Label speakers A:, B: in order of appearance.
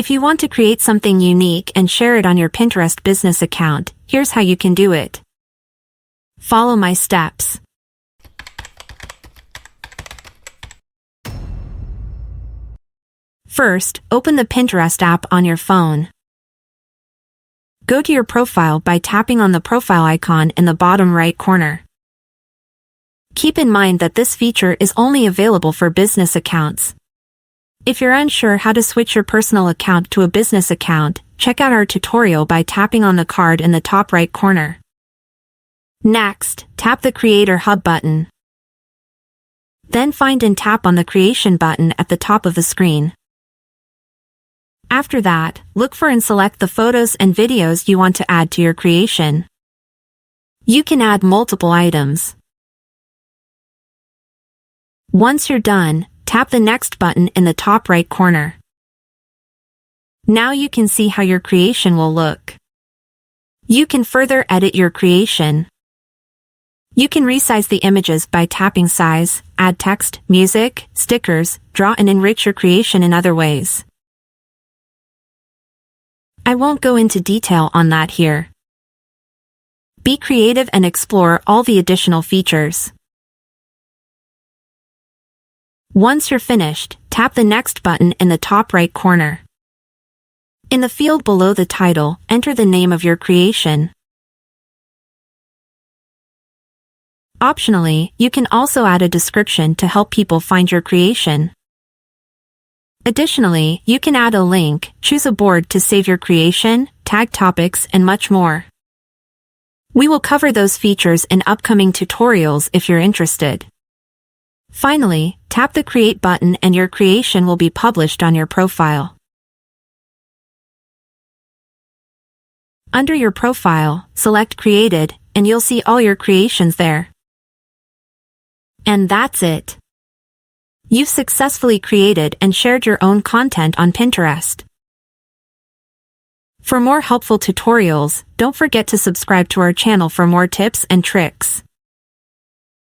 A: If you want to create something unique and share it on your Pinterest business account, here's how you can do it. Follow my steps. First, open the Pinterest app on your phone. Go to your profile by tapping on the profile icon in the bottom right corner. Keep in mind that this feature is only available for business accounts. If you're unsure how to switch your personal account to a business account, check out our tutorial by tapping on the card in the top right corner. Next, tap the Creator Hub button. Then find and tap on the Creation button at the top of the screen. After that, look for and select the photos and videos you want to add to your creation. You can add multiple items. Once you're done, tap the Next button in the top right corner. Now you can see how your creation will look. You can further edit your creation. You can resize the images by tapping Size, add text, music, stickers, draw and enrich your creation in other ways. I won't go into detail on that here. Be creative and explore all the additional features. Once you're finished, tap the Next button in the top right corner. In the field below the title, enter the name of your creation. Optionally, you can also add a description to help people find your creation. Additionally, you can add a link, choose a board to save your creation, tag topics, and much more. We will cover those features in upcoming tutorials if you're interested. Finally, tap the Create button and your creation will be published on your profile. Under your profile, select Created, and you'll see all your creations there. And that's it. You've successfully created and shared your own content on Pinterest. For more helpful tutorials, don't forget to subscribe to our channel for more tips and tricks.